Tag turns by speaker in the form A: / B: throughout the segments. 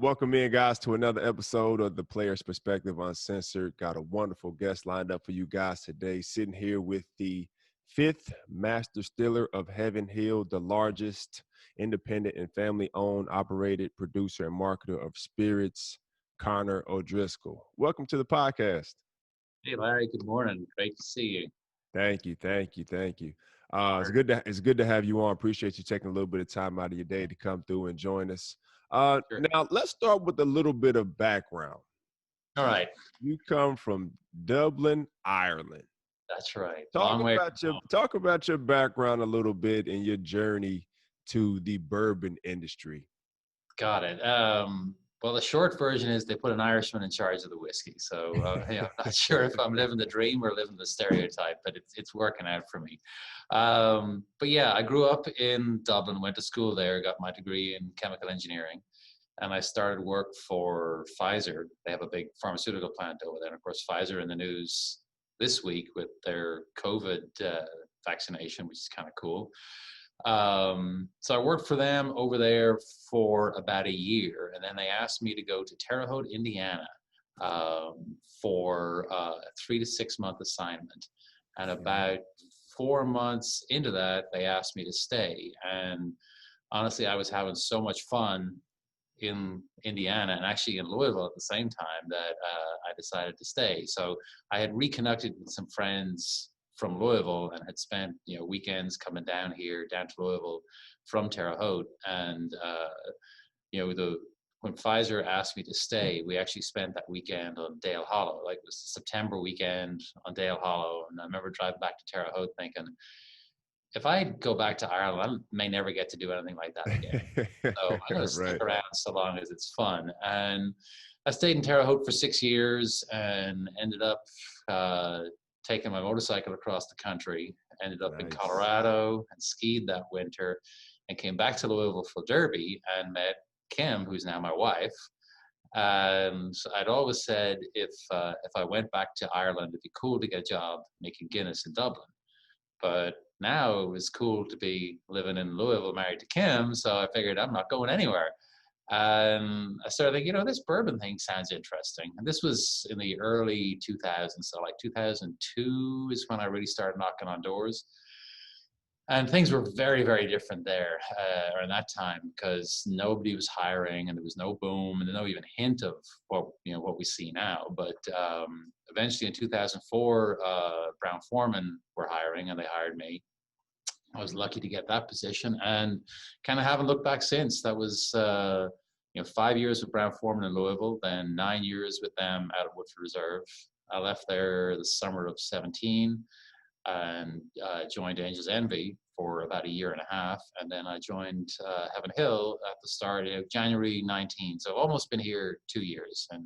A: Welcome in, guys, to another episode of The Player's Perspective Uncensored. Got a wonderful guest lined up for you guys today. Sitting here with the fifth master distiller of Heaven Hill, the largest independent and family-owned, operated producer and marketer of spirits, Conor O'Driscoll. Welcome to the podcast.
B: Hey Larry, good morning. Great to see you.
A: Thank you. It's
B: Honored.
A: good to have you on. Appreciate you taking a little bit of time out of your day to come through and join us.
B: Sure.
A: Now let's start with a little bit of background.
B: All right.
A: You come from Dublin, Ireland.
B: That's right.
A: Talk
B: Long way
A: about
B: from home.
A: your background a little bit and your journey to the bourbon industry.
B: Got it. Well, the short version is they put an Irishman in charge of the whiskey. So I'm not sure if I'm living the dream or living the stereotype, but it's working out for me. But yeah, I grew up in Dublin, went to school there, got my degree in chemical engineering, and I started work for Pfizer. They have a big pharmaceutical plant over there. And of course, Pfizer in the news this week with their COVID vaccination, which is kind of cool. So I worked for them over there for about a year, and then they asked me to go to Terre Haute, Indiana, for a 3 to 6 month assignment. And about 4 months into that, they asked me to stay. And honestly, I was having so much fun in Indiana and actually in Louisville at the same time that I decided to stay. So I had reconnected with some friends from Louisville and had spent weekends coming down to Louisville from Terre Haute. And when Pfizer asked me to stay, we actually spent that weekend on Dale Hollow. Like, it was the September weekend on Dale Hollow, and I remember driving back to Terre Haute thinking, if I go back to Ireland, I may never get to do anything like that again. So I'm going to stick around so long as it's fun. And I stayed in Terre Haute for 6 years and ended up taking my motorcycle across the country, ended up in Colorado and skied that winter, and came back to Louisville for Derby and met Kim, who's now my wife. And I'd always said if I went back to Ireland, it'd be cool to get a job making Guinness in Dublin. But now it was cool to be living in Louisville, married to Kim, so I figured I'm not going anywhere. And I started thinking, this bourbon thing sounds interesting. And this was in the early 2000s, so like 2002 is when I really started knocking on doors. And things were very, very different there around that time, because nobody was hiring and there was no boom and no even hint of what we see now. But eventually in 2004, Brown-Forman were hiring and they hired me. I was lucky to get that position and kind of haven't looked back since. That was 5 years with Brown-Forman in Louisville, then 9 years with them out of Woodford Reserve. I left there the summer of 17 and joined Angel's Envy for about a year and a half. And then I joined Heaven Hill at the start of January 19. So I've almost been here 2 years, and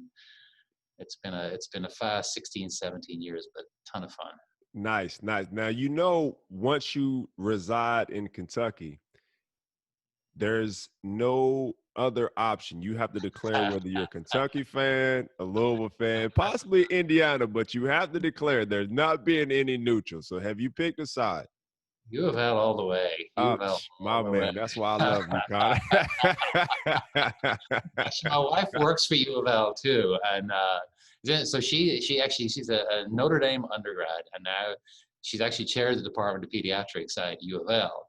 B: it's been a fast 16, 17 years, but a ton of fun.
A: Nice. Now, once you reside in Kentucky, there's no other option. You have to declare whether you're a Kentucky fan, a Louisville fan, possibly Indiana, but you have to declare there's not being any neutral. So have you picked a side?
B: U of L all the way.
A: My man, that's why I love you, Conor.
B: Actually, my wife works for U of L too, and so she's a Notre Dame undergrad, and now she's actually chairs the Department of Pediatrics at U of L.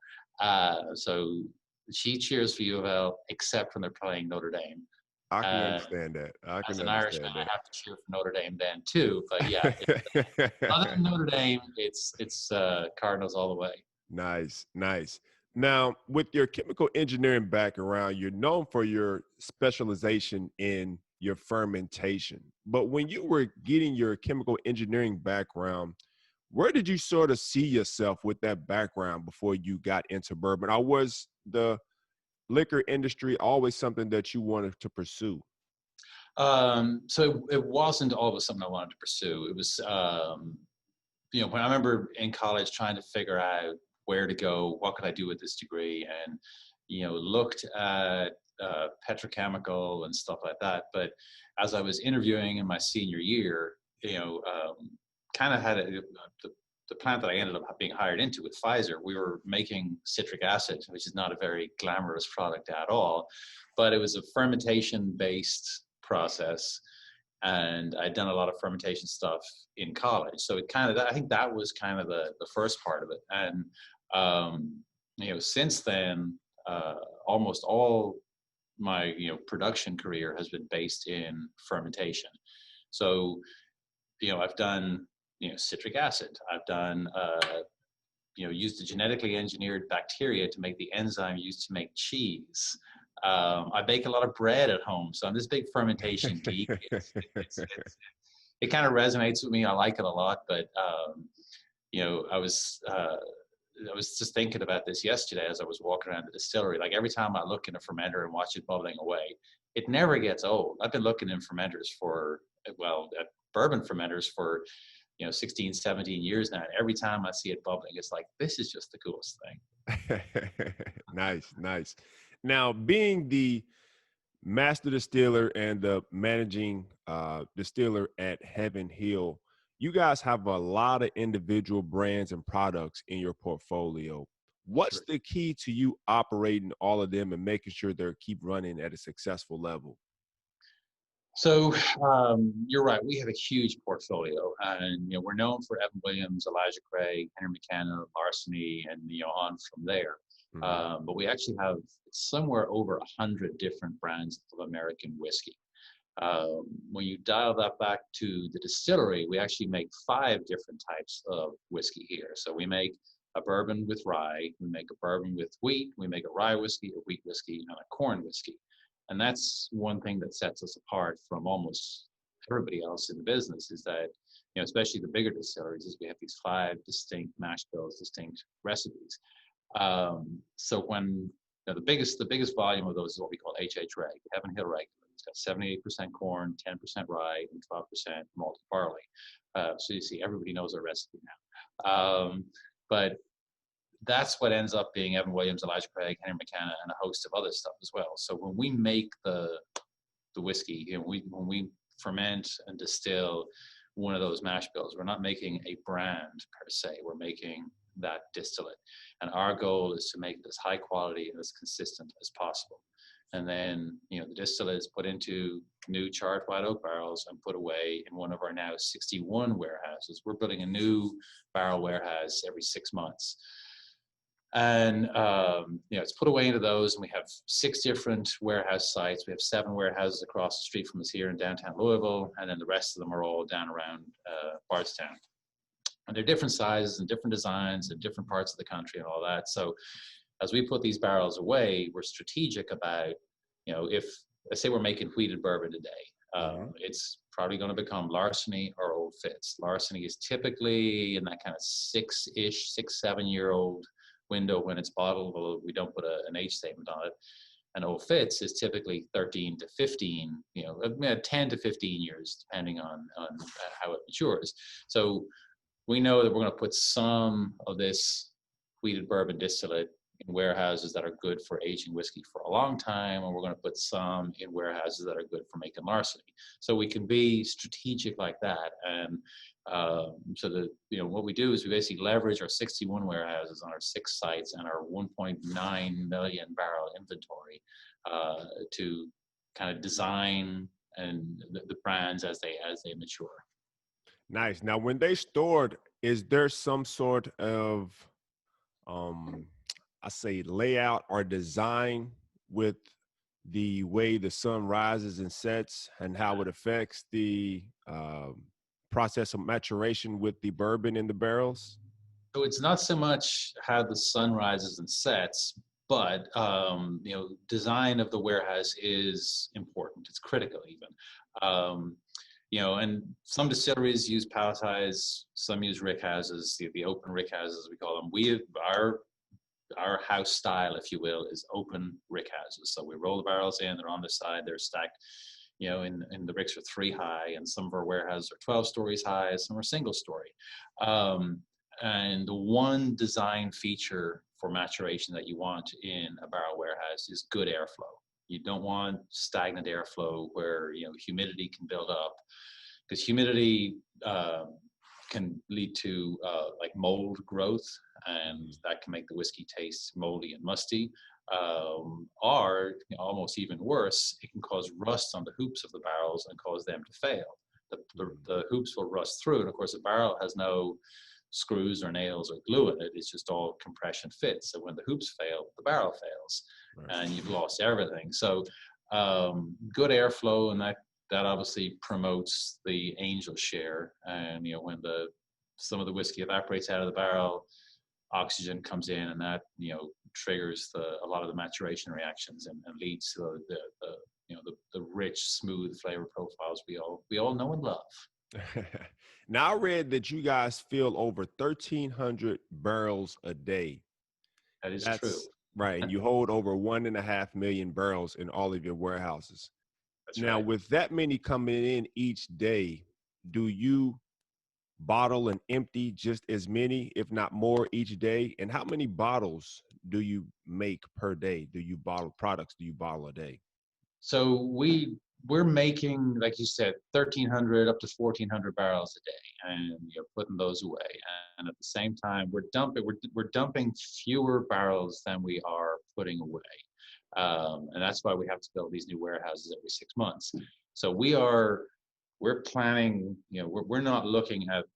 B: So she cheers for U of L, except when they're playing Notre Dame.
A: I can understand that.
B: As an Irishman, I have to cheer for Notre Dame then too. But yeah, other than Notre Dame, it's Cardinals all the way.
A: Nice. Now, with your chemical engineering background, you're known for your specialization in your fermentation. But when you were getting your chemical engineering background, where did you sort of see yourself with that background before you got into bourbon? Or was the liquor industry always something that you wanted to pursue?
B: So it wasn't always something I wanted to pursue. It was, when I remember in college trying to figure out where to go, what could I do with this degree, and looked at petrochemical and stuff like that. But as I was interviewing in my senior year, kind of had the plant that I ended up being hired into with Pfizer, we were making citric acid, which is not a very glamorous product at all, but it was a fermentation-based process, and I'd done a lot of fermentation stuff in college. So it kind of, I think that was kind of the first part of it. And since then, almost all my production career has been based in fermentation. So I've done citric acid. I've done used a genetically engineered bacteria to make the enzyme used to make cheese. I bake a lot of bread at home, so I'm this big fermentation geek. It kind of resonates with me. I like it a lot, but I was just thinking about this yesterday as I was walking around the distillery. Like every time I look in a fermenter and watch it bubbling away, it never gets old. I've been looking in fermenters at bourbon fermenters for 16, 17 years now. And every time I see it bubbling, it's like, this is just the coolest thing.
A: Nice. Now, being the master distiller and the managing distiller at Heaven Hill, you guys have a lot of individual brands and products in your portfolio. What's the key to you operating all of them and making sure they keep running at a successful level?
B: So you're right. We have a huge portfolio, and we're known for Evan Williams, Elijah Craig, Henry McKenna, Larceny, and on from there. But we actually have somewhere over 100 different brands of American whiskey. When you dial that back to the distillery, we actually make 5 different types of whiskey here. So we make a bourbon with rye, we make a bourbon with wheat, we make a rye whiskey, a wheat whiskey, and a corn whiskey. And that's one thing that sets us apart from almost everybody else in the business, is that, especially the bigger distilleries, is we have these 5 distinct mash bills, distinct recipes. So when the biggest volume of those is what we call HH Reg, Heaven Hill Regular. It's got 78% corn, 10% rye, and 12% malted barley. So you see, everybody knows our recipe now. But that's what ends up being Evan Williams, Elijah Craig, Henry McKenna, and a host of other stuff as well. So when we make the whiskey, when we ferment and distill one of those mash bills, we're not making a brand per se. We're making that distillate, and our goal is to make it as high quality and as consistent as possible. And then the distillate is put into new charred white oak barrels and put away in one of our now 61 warehouses. We're building a new barrel warehouse every 6 months. And it's put away into those, and we have 6 different warehouse sites. We have 7 warehouses across the street from us here in downtown Louisville, and then the rest of them are all down around Bardstown. And they're different sizes and different designs in different parts of the country and all that. So as we put these barrels away, we're strategic about, if, let's say we're making wheated bourbon today, it's probably going to become Larceny or Old Fitz. Larceny is typically in that kind of 6-7-year-old window when it's bottled, although we don't put an age statement on it. And Old Fitz is typically 13 to 15, 10 to 15 years, depending on how it matures. So we know that we're going to put some of this wheated bourbon distillate in warehouses that are good for aging whiskey for a long time, and we're going to put some in warehouses that are good for making Larceny. So we can be strategic like that. And so what we do is we basically leverage our 61 warehouses on our 6 sites and our 1.9 million barrel inventory to kind of design and the brands as they mature.
A: Nice. Now, when they stored, is there some sort of, layout or design with the way the sun rises and sets and how it affects the process of maturation with the bourbon in the barrels?
B: So it's not so much how the sun rises and sets, but design of the warehouse is important. It's critical even. And some distilleries use palletized, some use rick houses, the open rick houses we call them. Our house style, if you will, is open rick houses. So we roll the barrels in, they're on the side, they're stacked, and the ricks are 3 high, and some of our warehouses are 12 stories high, some are single story. And the one design feature for maturation that you want in a barrel warehouse is good airflow. You don't want stagnant airflow where humidity can build up, because humidity can lead to like mold growth, and
A: Mhm.
B: that can make the whiskey taste moldy and musty. Or almost even worse, it can cause rust on the hoops of the barrels and cause them to fail.
A: Mhm.
B: The hoops will rust through, and of course, the barrel has no screws or nails or glue in it. It's just all compression fits. So when the hoops fail, the barrel fails,
A: Right.
B: and you've lost everything. So good airflow, and that obviously promotes the angel share. And when some of the whiskey evaporates out of the barrel, oxygen comes in, and that triggers a lot of the maturation reactions, and leads to the rich, smooth flavor profiles we all know and love.
A: Now, I read that you guys fill over 1,300 barrels a day.
B: That is true.
A: That's right. And you hold over 1.5 million barrels in all of your warehouses.
B: That's
A: Now,
B: right.
A: with that many coming in each day, do you bottle and empty just as many, if not more, each day? And how many bottles do you make per day? Do you bottle products? Do you bottle a day?
B: So we're making, like you said, 1,300 up to 1,400 barrels a day, and putting those away. And at the same time, we're dumping fewer barrels than we are putting away, and that's why we have to build these new warehouses every 6 months. So we're planning. We're not looking at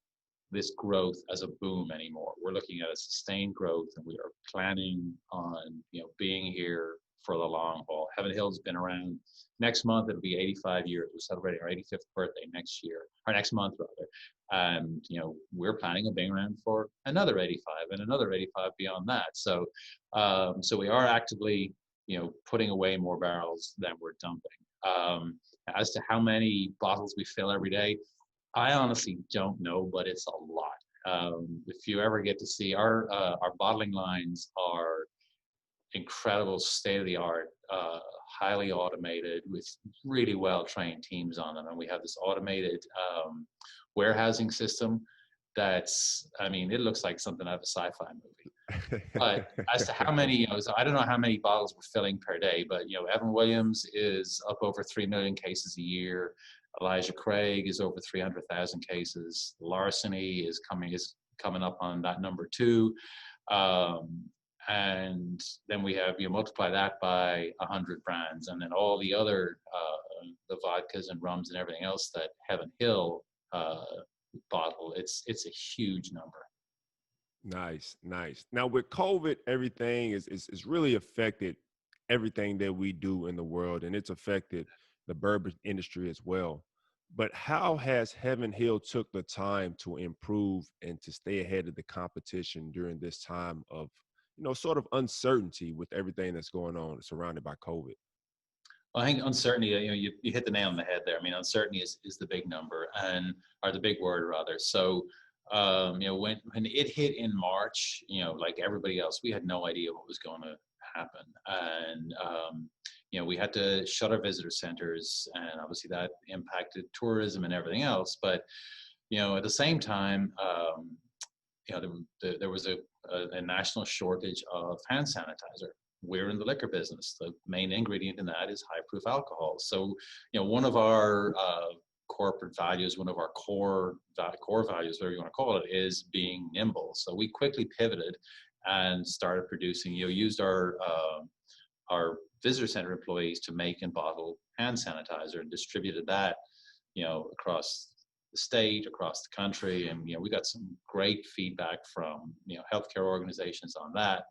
B: this growth as a boom anymore. We're looking at a sustained growth, and we are planning on being here for the long haul. Heaven Hill's been around. Next month it'll be 85 years. We're celebrating our 85th birthday next year, or next month rather. And we're planning on being around for another 85 and another 85 beyond that. So so we are actively putting away more barrels than we're dumping. As to how many bottles we fill every day, I honestly don't know, but it's a lot. If you ever get to see our bottling lines are incredible, state of the art, highly automated with really well trained teams on them, and we have this automated warehousing system. I mean, it looks like something out of a sci-fi movie. But as to how many, so I don't know how many bottles we're filling per day, but Evan Williams is up over 3 million cases a year. Elijah Craig is over 300,000 cases. Larceny is coming up on that number too. Um, and then we have multiply that by 100 brands, and then all the other the vodkas and rums and everything else that Heaven Hill uh, bottle. It's a huge number.
A: Nice, nice. Now with COVID, everything is really affected everything that we do in the world, and it's affected the bourbon industry as well. But how has Heaven Hill took the time to improve and to stay ahead of the competition during this time of, sort of uncertainty with everything that's going on surrounded by COVID?
B: I think uncertainty, you hit the nail on the head there. I mean, uncertainty is the big number, or the big word rather. So, when it hit in March, like everybody else, we had no idea what was going to happen. And, we had to shut our visitor centers, and obviously that impacted tourism and everything else. But, at the same time, there was a national shortage of hand sanitizer. We're in the liquor business. The main ingredient in that is high proof alcohol. So, one of our corporate values, one of our core values, whatever you want to call it, is being nimble. So we quickly pivoted and started producing. Used our visitor center employees to make and bottle hand sanitizer, and distributed that across the state, across the country. And we got some great feedback from healthcare organizations on that.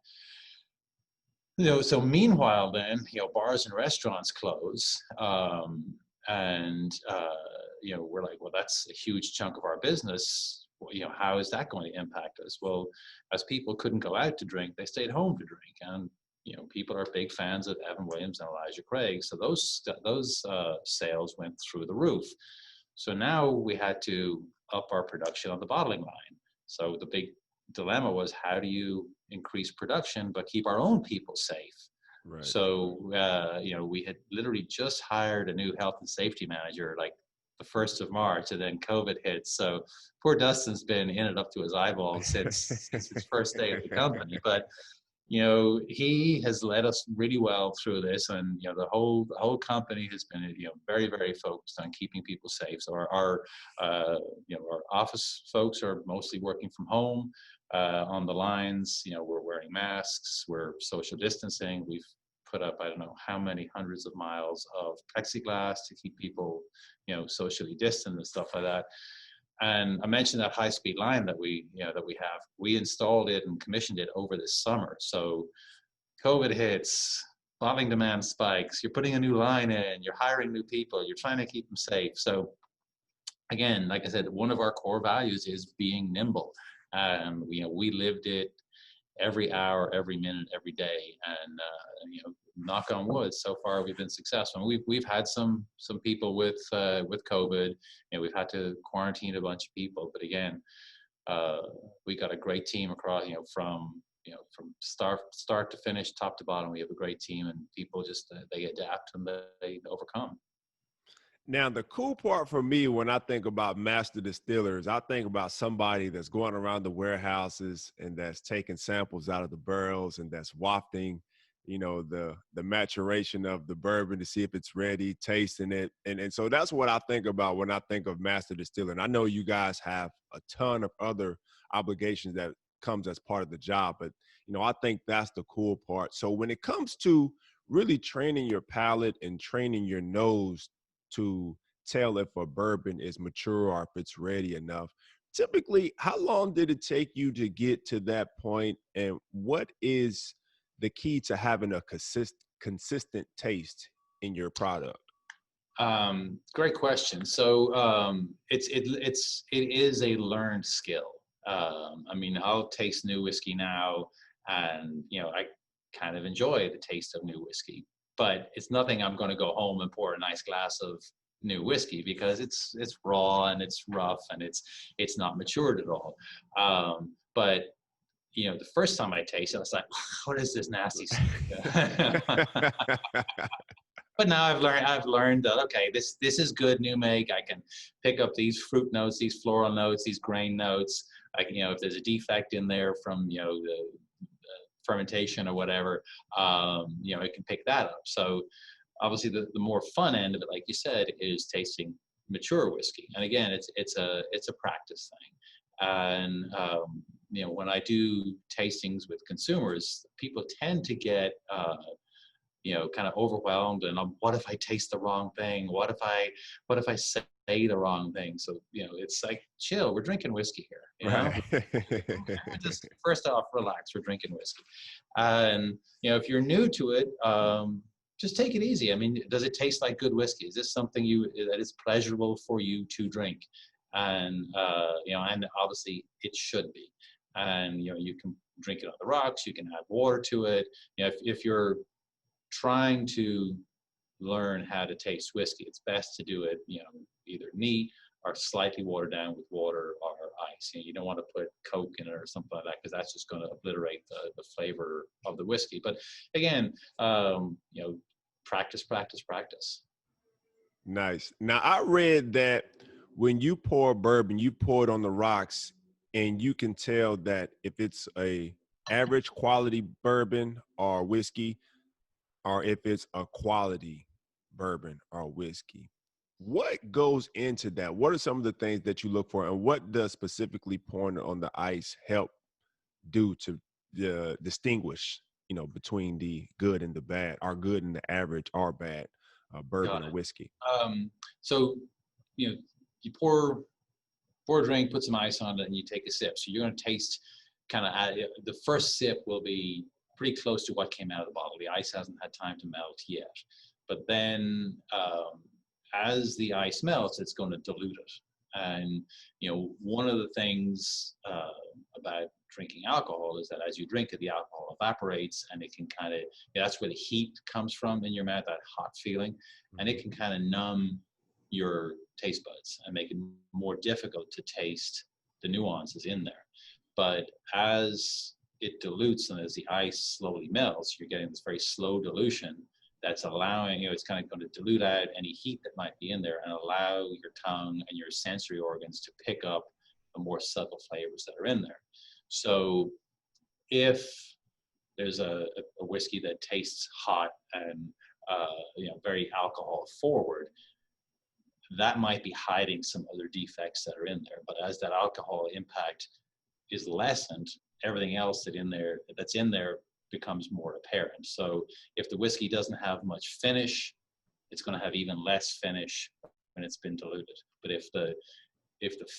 B: So meanwhile, then bars and restaurants close, and we're like, well, that's a huge chunk of our business. Well, how is that going to impact us? Well, as people couldn't go out to drink, they stayed home to drink, and people are big fans of Evan Williams and Elijah Craig, so those sales went through the roof. So now we had to up our production on the bottling line. So the big dilemma was, how do you increase production but keep our own people safe?
A: Right.
B: So we had literally just hired a new health and safety manager like the 1st of March, and then COVID hit. So poor Dustin's been in it up to his eyeballs since his first day at the company. But you know, he has led us really well through this, and you know, the whole company has been, you know, very very focused on keeping people safe. So you know, our office folks are mostly working from home. On the lines, you know, we're wearing masks, we're social distancing. We've put up, I don't know how many hundreds of miles of plexiglass to keep people, you know, socially distant and stuff like that. And I mentioned that high-speed line that we have. We installed it and commissioned it over this summer. So COVID hits, bottling demand spikes. You're putting a new line in. You're hiring new people. You're trying to keep them safe. So again, like I said, one of our core values is being nimble. You know, we lived it every hour, every minute, every day, and you know, knock on wood, so far we've been successful. We've had some people with COVID. You know, we've had to quarantine a bunch of people, but again, we got a great team across. From start to finish, top to bottom, we have a great team, and people just they adapt and they overcome.
A: Now, the cool part for me when I think about master distillers, I think about somebody that's going around the warehouses and that's taking samples out of the barrels and that's wafting, you know, the maturation of the bourbon to see if it's ready, tasting it. And so that's what I think about when I think of master distiller. And I know you guys have a ton of other obligations that comes as part of the job, but you know, I think that's the cool part. So when it comes to really training your palate and training your nose to tell if a bourbon is mature or if it's ready enough. Typically, how long did it take you to get to that point, and what is the key to having a consistent taste in your product?
B: Great question. So it is a learned skill. I mean, I'll taste new whiskey now, and you know, I kind of enjoy the taste of new whiskey, but it's nothing I'm going to go home and pour a nice glass of new whiskey, because it's raw and it's rough and it's not matured at all. But you know, the first time I tasted, I was like, what is this nasty stuff? But now I've learned that, okay, this is good new make. I can pick up these fruit notes, these floral notes, these grain notes. I can, you know, if there's a defect in there from, you know, the fermentation or whatever, you know, it can pick that up. So obviously the more fun end of it, like you said, is tasting mature whiskey. And again, it's a practice thing. And you know, when I do tastings with consumers, people tend to get you know, kind of overwhelmed, and what if I taste the wrong thing? What if I say the wrong thing? So, you know, it's like, chill, we're drinking whiskey here, you know?
A: Right.
B: Just first off, relax, we're drinking whiskey. And, you know, if you're new to it, just take it easy. I mean, does it taste like good whiskey? Is this something that is pleasurable for you to drink? And, you know, and obviously it should be. And, you know, you can drink it on the rocks, you can add water to it. You know, if you're trying to learn how to taste whiskey, it's best to do it, you know, either neat or slightly watered down with water or ice. You know, you don't want to put Coke in it or something like that, because that's just going to obliterate the flavor of the whiskey. But again, you know, practice, practice, practice.
A: Nice. Now, I read that when you pour bourbon, you pour it on the rocks, and you can tell that if it's a average quality bourbon or whiskey, or if it's a quality bourbon or whiskey. What goes into that? What are some of the things that you look for, and what does specifically pouring it on the ice help do to distinguish, you know, between the good and the bad, or good and the average or bad bourbon
B: Got
A: or
B: it.
A: whiskey?
B: So, you know, you pour a drink, put some ice on it, and you take a sip. So you're going to taste kind of, the first sip will be pretty close to what came out of the bottle. The ice hasn't had time to melt yet. But then as the ice melts, it's going to dilute it. And, you know, one of the things about drinking alcohol is that as you drink it, the alcohol evaporates, and it can kind of, that's where the heat comes from in your mouth, that hot feeling, and it can kind of numb your taste buds and make it more difficult to taste the nuances in there. But as it dilutes and as the ice slowly melts, you're getting this very slow dilution that's allowing, you know, it's kind of going to dilute out any heat that might be in there and allow your tongue and your sensory organs to pick up the more subtle flavors that are in there. So if there's a whiskey that tastes hot and very alcohol forward, that might be hiding some other defects that are in there. But as that alcohol impact is lessened, everything else that's in there becomes more apparent. So if the whiskey doesn't have much finish, it's going to have even less finish when it's been diluted. But if the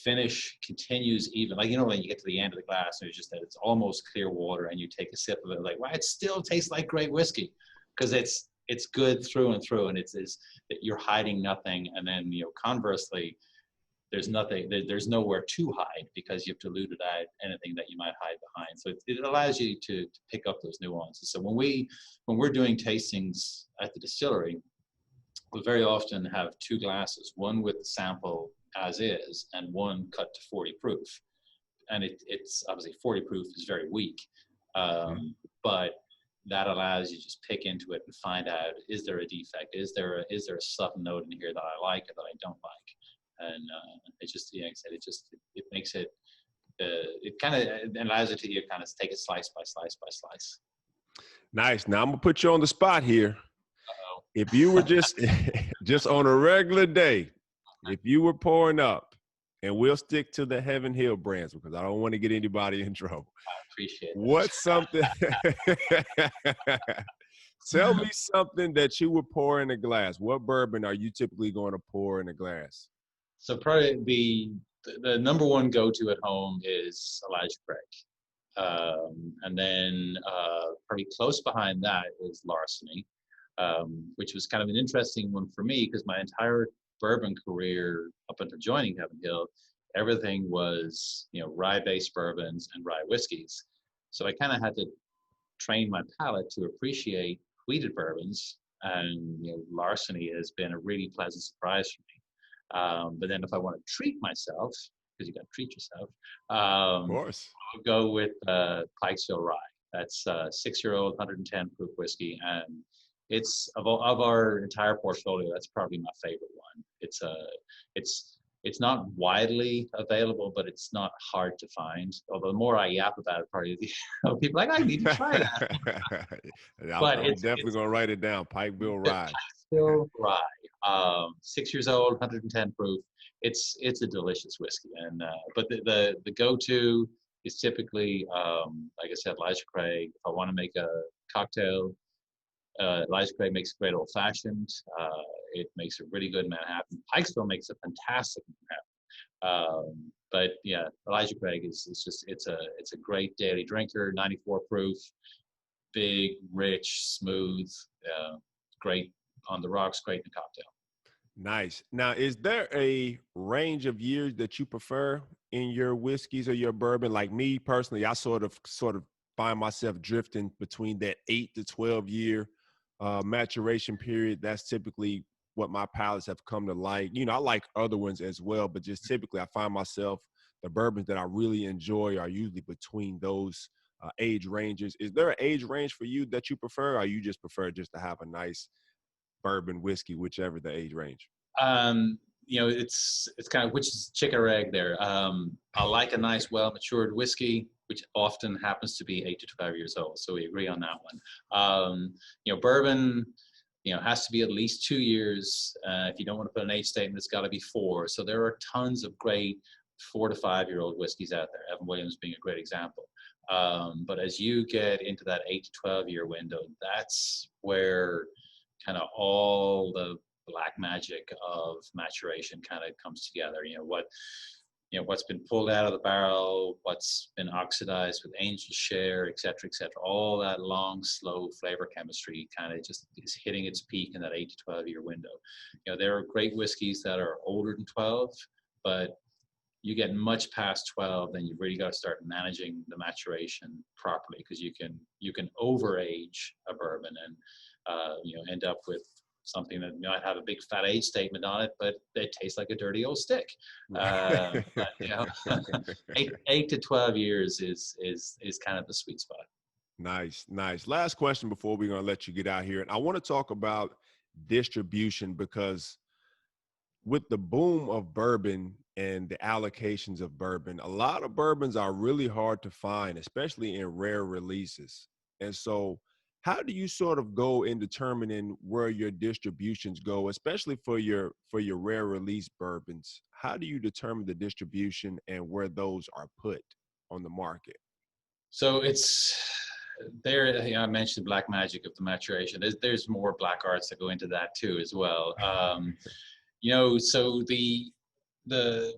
B: finish continues, even like, when you get to the end of the glass and it's almost clear water and you take a sip of it, like, well, it still tastes like great whiskey, because it's good through and through, and it's you're hiding nothing. And then, conversely, there's nowhere to hide because you've diluted out anything that you might hide behind. So it allows you to pick up those nuances. So when we're doing tastings at the distillery, we very often have two glasses, one with the sample as is and one cut to 40 proof. And it's obviously 40 proof is very weak, but that allows you to just pick into it and find out, is there a defect? Is there a subtle note in here that I like or that I don't like? And it just, like I said, it makes it, it kind of allows it to you kind of take it slice by slice by slice.
A: Nice. Now I'm gonna put you on the spot here.
B: Uh-oh.
A: If you were just on a regular day, if you were pouring up, and we'll stick to the Heaven Hill brands because I don't want to get anybody in trouble.
B: I appreciate it.
A: What's something? Tell me something that you would pour in a glass. What bourbon are you typically going to pour in a glass?
B: So probably the number one go-to at home is Elijah Craig. And then pretty close behind that is Larceny, which was kind of an interesting one for me because my entire bourbon career up until joining Heaven Hill, everything was, rye-based bourbons and rye whiskeys. So I kind of had to train my palate to appreciate wheated bourbons, and Larceny has been a really pleasant surprise for me. But then if I want to treat myself, because you got to treat yourself,
A: Of course,
B: I'll go with Pikesville Rye. That's 6-year-old 110 proof whiskey, and it's of our entire portfolio, that's probably my favorite one. It's not widely available, but it's not hard to find. Although the more I yap about it, probably people are like, I need to try that.
A: I'm definitely going to write it down. Pikeville Rye.
B: Pikesville Rye, 6 years old, 110 proof. It's a delicious whiskey, and but the go-to is typically, like I said, Elijah Craig. If I want to make a cocktail, Elijah Craig makes a great old-fashioned. It makes a really good Manhattan. Pikesville makes a fantastic Manhattan. But yeah, Elijah Craig it's a great daily drinker. 94 proof, big, rich, smooth, great on the rocks, great in a cocktail.
A: Nice. Now, is there a range of years that you prefer in your whiskeys or your bourbon? Like me personally, I sort of find myself drifting between that 8 to 12 year maturation period. That's typically what my palates have come to like. I like other ones as well, but just typically I find myself, the bourbons that I really enjoy are usually between those age ranges. Is there an age range for you that you prefer, or you just prefer just to have a nice bourbon whiskey, whichever the age range?
B: It's kind of which is chicken or egg there. I like a nice, well-matured whiskey, which often happens to be 8 to 12 years old. So we agree on that one. Bourbon, has to be at least 2 years. If you don't want to put an age statement, it's got to be 4. So there are tons of great 4 to 5-year-old whiskeys out there. Evan Williams being a great example. But as you get into that 8 to 12-year window, that's where kind of all the black magic of maturation kind of comes together. What's been pulled out of the barrel, what's been oxidized with angel share, et cetera, all that long, slow flavor chemistry kind of just is hitting its peak in that 8 to 12-year window. There are great whiskeys that are older than 12, but you get much past 12, then you've really got to start managing the maturation properly, because you can overage a bourbon and end up with something that might have a big fat age statement on it, but it tastes like a dirty old stick. But, 8 to 12 years is kind of the sweet spot.
A: Nice. Last question before we're going to let you get out here. And I want to talk about distribution, because with the boom of bourbon and the allocations of bourbon, a lot of bourbons are really hard to find, especially in rare releases. And so how do you sort of go in determining where your distributions go, especially for your rare release bourbons? How do you determine the distribution and where those are put on the market?
B: So it's there. I mentioned black magic of the maturation. There's more black arts that go into that too as well. So the the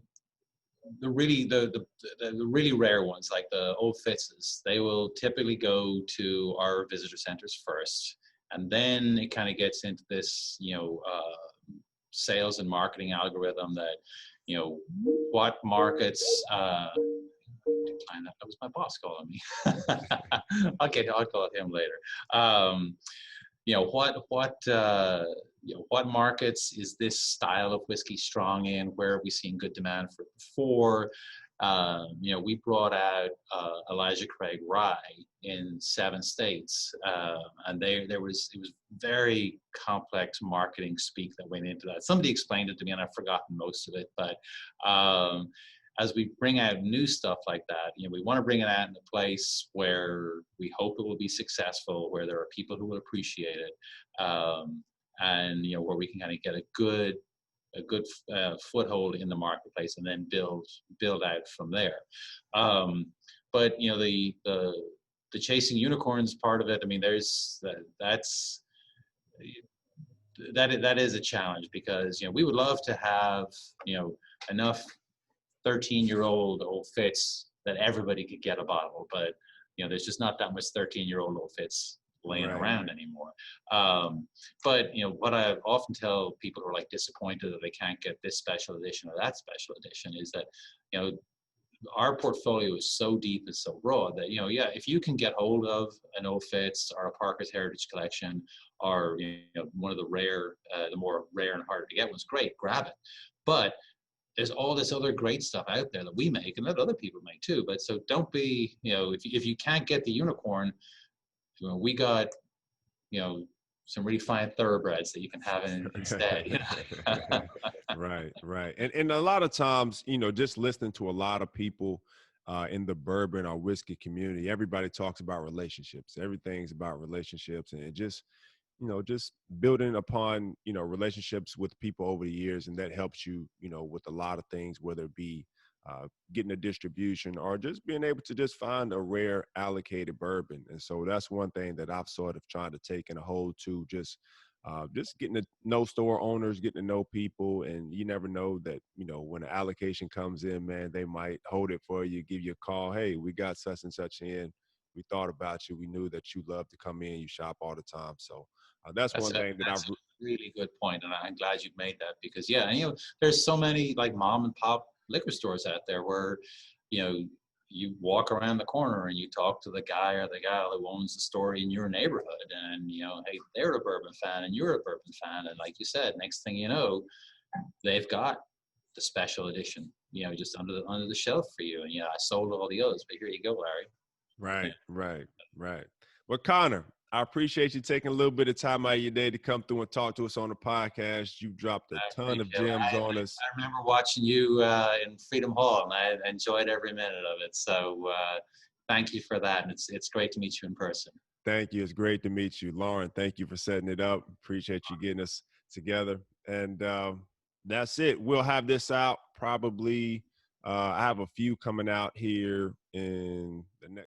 B: really rare ones like the old Fitzes, they will typically go to our visitor centers first, and then it kind of gets into this sales and marketing algorithm that what markets decline that. That was my boss calling me. Okay, I'll call him later. Um, what markets is this style of whiskey strong in? Where are we seeing good demand for before? We brought out Elijah Craig Rye in 7 states, and it was very complex marketing speak that went into that. Somebody explained it to me, and I've forgotten most of it. But as we bring out new stuff like that, we want to bring it out in a place where we hope it will be successful, where there are people who will appreciate it, and where we can kind of get a good foothold in the marketplace, and then build out from there. But the chasing unicorns part of it. I mean, that is a challenge, because we would love to have enough 13-year-old old Fitz that everybody could get a bottle, but there's just not that much 13-year-old old Fitz laying
A: Right.
B: around anymore. But what I often tell people who are like disappointed that they can't get this special edition or that special edition is that our portfolio is so deep and so broad that if you can get hold of an old Fitz or a Parker's Heritage Collection, or one of the more rare and harder to get ones, great, grab it. But there's all this other great stuff out there that we make and that other people make too. But so don't be, if you can't get the unicorn, we got, some really fine thoroughbreds that you can have instead.
A: Right, right. And a lot of times, just listening to a lot of people in the bourbon or whiskey community, everybody talks about relationships. Everything's about relationships, and it just building upon, relationships with people over the years. And that helps you, with a lot of things, whether it be getting a distribution or just being able to just find a rare allocated bourbon. And so that's one thing that I've sort of tried to take in a hold to, just getting to know store owners, getting to know people. And you never know that, when an allocation comes in, man, they might hold it for you, give you a call. Hey, we got such and such in. We thought about you. We knew that you love to come in. You shop all the time. So that's one thing that
B: That's
A: I've.
B: a really good point, and I'm glad you've made that, because there's so many like mom and pop liquor stores out there where you know you walk around the corner and you talk to the guy or the gal who owns the store in your neighborhood, and hey, they're a bourbon fan and you're a bourbon fan, and like you said, next thing you know, they've got the special edition, just under the shelf for you, and I sold all the others, but here you go, Larry.
A: Right, right, right. Well, Conor, I appreciate you taking a little bit of time out of your day to come through and talk to us on the podcast. You dropped a
B: I
A: ton of
B: appreciate it.
A: gems on us.
B: I remember watching you in Freedom Hall, and I enjoyed every minute of it. So thank you for that, and it's great to meet you in person.
A: Thank you. It's great to meet you. Lauren, thank you for setting it up. Appreciate you getting us together. And that's it. We'll have this out probably. I have a few coming out here in the next